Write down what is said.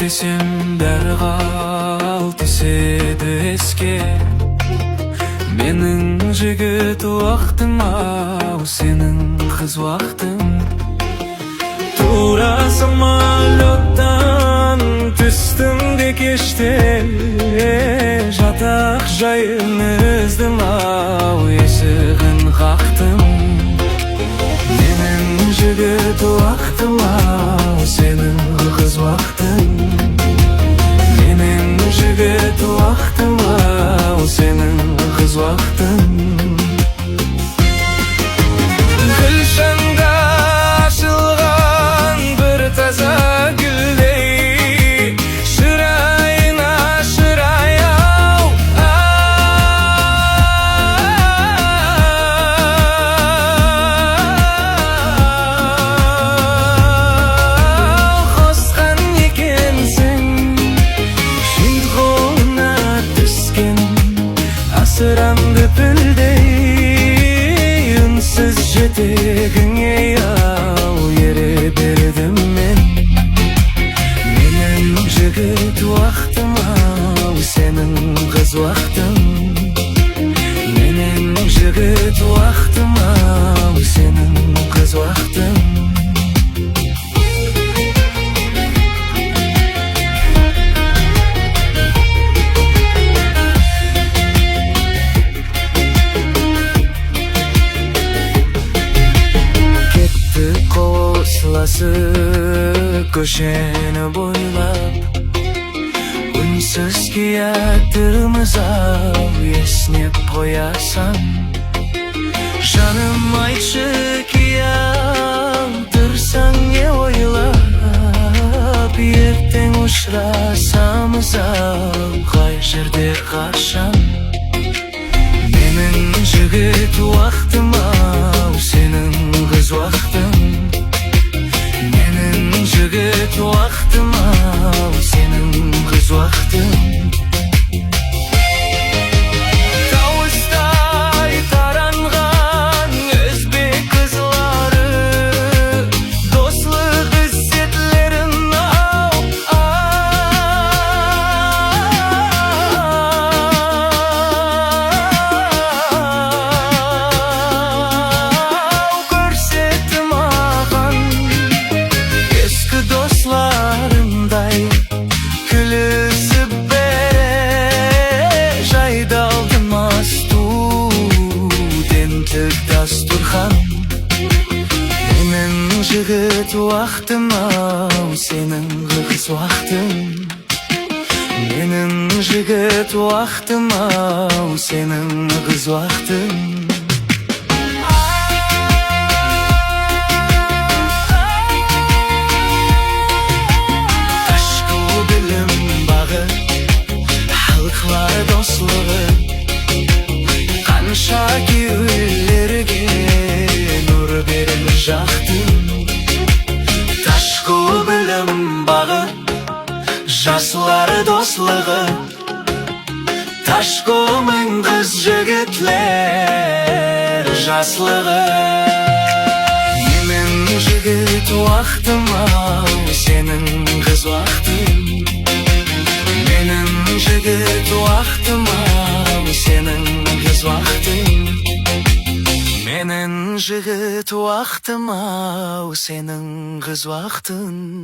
десем дәрғал теседі еске. Менің жігіт уақытым ау, сенің қыз уақытың. Тура самолеттан түстім де кеште, жатақ жайын іздім ау, есігін қақтым. Менің жігіт уақытым ау, сенің қыз уақытың. Менің жігіт уақытым ау, сенің қыз уақытың. Гүлшанға ашылған бір таза гүлдей, шырайына шырай ау, қосқан екенсің. Шет қолына түскен асырамды пілдей, үнсіз жетегіңе ау, ере бердім мен. Менің жігіт уақытым ау, сенің қыз уақытың. Менің жігіт уақытым ау, сенің қыз уақытың. Көшені бойлап, үнсіз киятырмыз ау, еснеп қоясам. Жаным айтшы, киялтырсаң не ойлап, ертең ұшырасамыз ау, қай жерде қашан. Менің жігіт уақытым ау, сенің қыз уақытың. Менің жігіт уақытым ау, сенің қыз уақытың. Тауыстай таранған өзбек қызлары, дослық іздетлерін ау, көрсетті маған ескі досларымдай, күлісіп бере жайдалдыма студенттік дастурхан. Менің жігіт уақытым ау, сенің қыз уақытың. Менің жігіт уақытым ау, сенің қыз уақытың. Қанша кеуелерге нұр беріп жақтың. Ташқу білім бағы, жасылар дослығы. Ташқу мың қыз жігітлер жаслығы. Менің жігіт уақытым ау, сенің қыз уақытың. Менің жігіт уақытым ау, сенің қыз уақытың. Менің жігіт уақытым ау, сенің қыз уақытың.